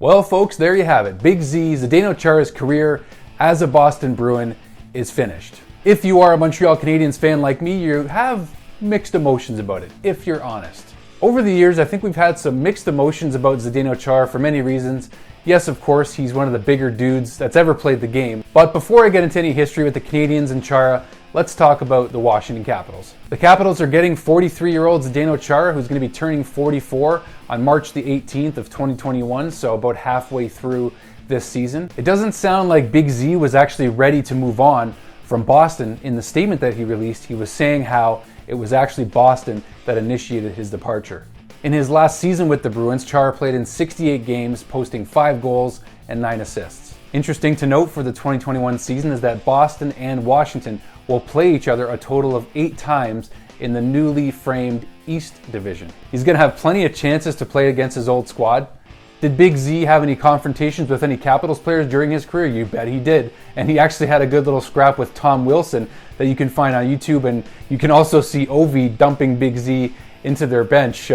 Well, folks, there you have it. Big Z, Zdeno Chara's career as a Boston Bruin is finished. If you are a Montreal Canadiens fan like me, you have mixed emotions about it, if you're honest. Over the years, I think we've had some mixed emotions about Zdeno Chara for many reasons. Yes, of course, he's one of the bigger dudes that's ever played the game. But before I get into any history with the Canadiens and Chara, let's talk about the Washington Capitals. The Capitals are getting 43-year-old Zdeno Chara, who's going to be turning 44 on March the 18th of 2021, so about halfway through this season. It doesn't sound like Big Z was actually ready to move on from Boston. In the statement that he released, he was saying how it was actually Boston that initiated his departure. In his last season with the Bruins, Chara played in 68 games, posting 5 goals and 9 assists. Interesting to note for the 2021 season is that Boston and Washington will play each other a total of 8 times in the newly framed East Division. He's going to have plenty of chances to play against his old squad. Did Big Z have any confrontations with any Capitals players during his career? You bet he did. And he actually had a good little scrap with Tom Wilson that you can find on YouTube. And you can also see Ovi dumping Big Z into their bench,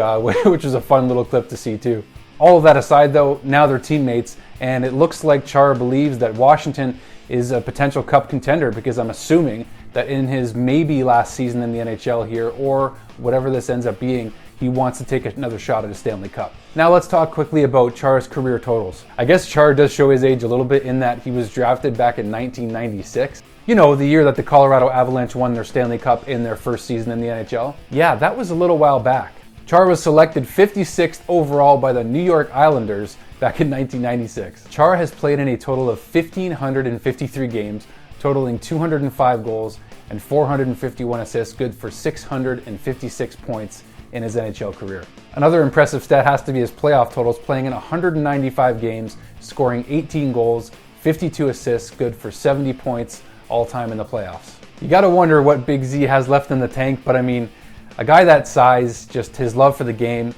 which is a fun little clip to see too. All of that aside though, now they're teammates, and it looks like Chara believes that Washington is a potential cup contender, because I'm assuming that in his maybe last season in the NHL here, or whatever this ends up being, he wants to take another shot at a Stanley Cup. Now let's talk quickly about Chara's career totals. I guess Chara does show his age a little bit in that he was drafted back in 1996. You know, the year that the Colorado Avalanche won their Stanley Cup in their first season in the NHL. Yeah, that was a little while back. Chara was selected 56th overall by the New York Islanders back in 1996. Chara has played in a total of 1,553 games, totaling 205 goals and 451 assists, good for 656 points in his NHL career. Another impressive stat has to be his playoff totals, playing in 195 games, scoring 18 goals, 52 assists, good for 70 points all time in the playoffs. You gotta wonder what Big Z has left in the tank, but I mean, a guy that size, just his love for the game.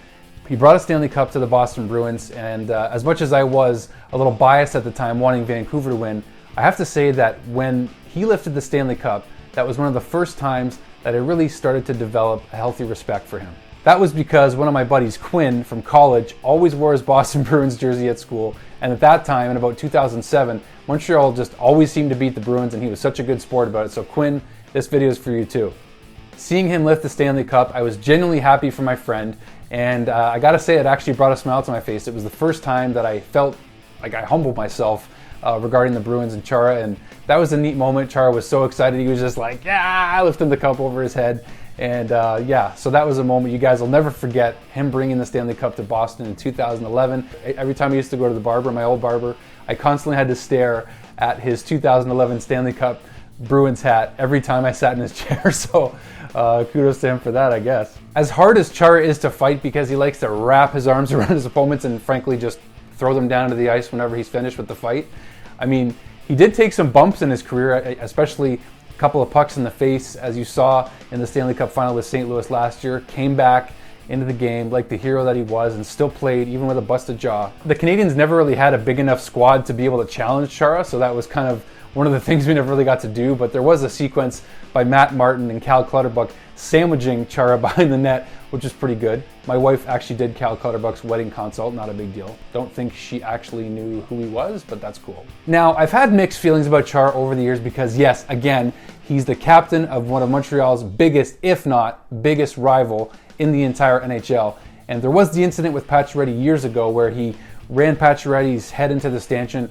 He brought a Stanley Cup to the Boston Bruins, and as much as I was a little biased at the time wanting Vancouver to win, I have to say that when he lifted the Stanley Cup, that was one of the first times that I really started to develop a healthy respect for him. That was because one of my buddies, Quinn, from college, always wore his Boston Bruins jersey at school, and at that time, in about 2007, Montreal just always seemed to beat the Bruins, and he was such a good sport about it. So Quinn, this video is for you too. Seeing him lift the Stanley Cup, I was genuinely happy for my friend, and I gotta say it actually brought a smile to my face. It was the first time that I felt like I humbled myself regarding the Bruins and Chara, and that was a neat moment. Chara was so excited, he was just like, yeah, lifting the cup over his head. And yeah, so that was a moment you guys will never forget, him bringing the Stanley Cup to Boston in 2011. Every time I used to go to the barber, my old barber, I constantly had to stare at his 2011 Stanley Cup Bruins hat every time I sat in his chair, so kudos to him for that, I guess. As hard as Chara is to fight, because he likes to wrap his arms around his opponents and frankly just throw them down to the ice whenever he's finished with the fight, I mean, he did take some bumps in his career, especially a couple of pucks in the face, as you saw in the Stanley Cup final with St. Louis last year. Came back into the game like the hero that he was and still played even with a busted jaw. The Canadiens never really had a big enough squad to be able to challenge Chara, so that was kind of one of the things we never really got to do, but there was a sequence by Matt Martin and Cal Clutterbuck sandwiching Chara behind the net, which is pretty good. My wife actually did Cal Clutterbuck's wedding consult, not a big deal. Don't think she actually knew who he was, but that's cool. Now, I've had mixed feelings about Chara over the years because, yes, again, he's the captain of one of Montreal's biggest, if not biggest rival in the entire NHL. And there was the incident with Pacioretty years ago where he ran Pacioretty's head into the stanchion.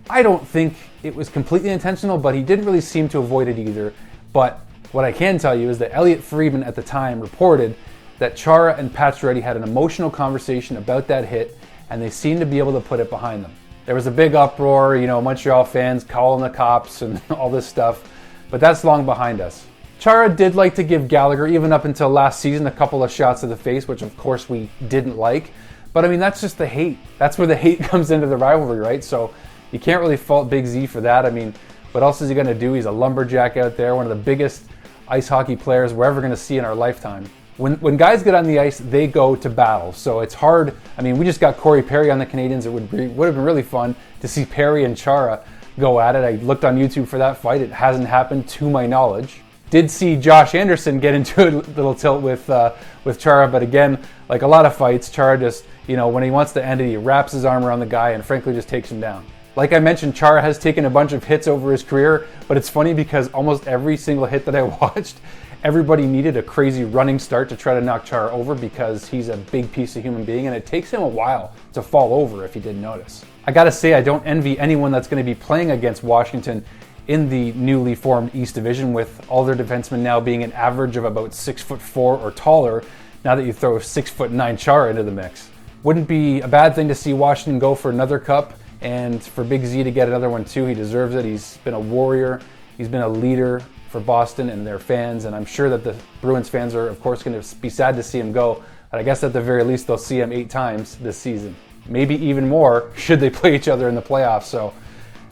I don't think it was completely intentional, but he didn't really seem to avoid it either. But what I can tell you is that Elliot Friedman at the time reported that Chara and Pacioretty had an emotional conversation about that hit, and they seemed to be able to put it behind them. There was a big uproar, you know, Montreal fans calling the cops and all this stuff, but that's long behind us. Chara did like to give Gallagher, even up until last season, a couple of shots to the face, which of course we didn't like. But I mean, that's just the hate. That's where the hate comes into the rivalry, right? So you can't really fault Big Z for that. I mean, what else is he going to do? He's a lumberjack out there, one of the biggest ice hockey players we're ever going to see in our lifetime. When guys get on the ice, they go to battle. So it's hard. I mean, we just got Corey Perry on the Canadiens. It would have been really fun to see Perry and Chara go at it. I looked on YouTube for that fight. It hasn't happened to my knowledge. Did see Josh Anderson get into a little tilt with Chara, but again, like a lot of fights, Chara just, when he wants to end it, he wraps his arm around the guy and frankly just takes him down. Like I mentioned, Chara has taken a bunch of hits over his career, but it's funny because almost every single hit that I watched, everybody needed a crazy running start to try to knock Chara over because he's a big piece of human being and it takes him a while to fall over, if you didn't notice. I gotta say, I don't envy anyone that's gonna be playing against Washington in the newly formed East Division, with all their defensemen now being an average of about 6'4" or taller, now that you throw 6'9" Chara into the mix. Wouldn't be a bad thing to see Washington go for another cup, and for Big Z to get another one too. He deserves it. He's been a warrior. He's been a leader for Boston and their fans, and I'm sure that the Bruins fans are, of course, going to be sad to see him go, but I guess at the very least they'll see him 8 times this season. Maybe even more should they play each other in the playoffs. So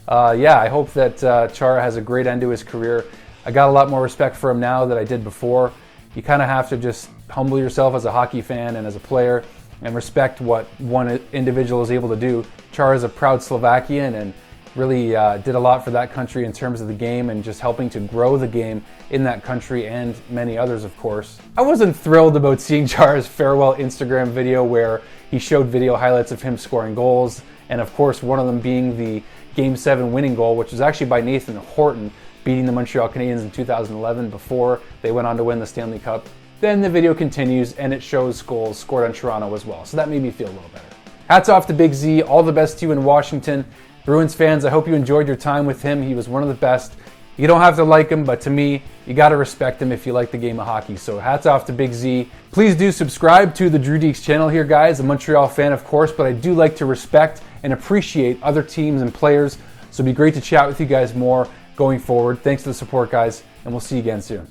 yeah, I hope that Chara has a great end to his career. I got a lot more respect for him now than I did before. You kind of have to just humble yourself as a hockey fan and as a player and respect what one individual is able to do. Chara is a proud Slovakian and really did a lot for that country in terms of the game and just helping to grow the game in that country and many others, of course. I wasn't thrilled about seeing Chara's farewell Instagram video where he showed video highlights of him scoring goals, and of course one of them being the Game 7 winning goal, which was actually by Nathan Horton, beating the Montreal Canadiens in 2011 before they went on to win the Stanley Cup. Then the video continues and it shows goals scored on Toronto as well, so that made me feel a little better. Hats off to Big Z, all the best to you in Washington. Bruins fans, I hope you enjoyed your time with him. He was one of the best. You don't have to like him, but to me, you got to respect him if you like the game of hockey. So hats off to Big Z. Please do subscribe to the Drew Deeks channel here, guys. A Montreal fan, of course, but I do like to respect and appreciate other teams and players. So it'd be great to chat with you guys more going forward. Thanks for the support, guys, and we'll see you again soon.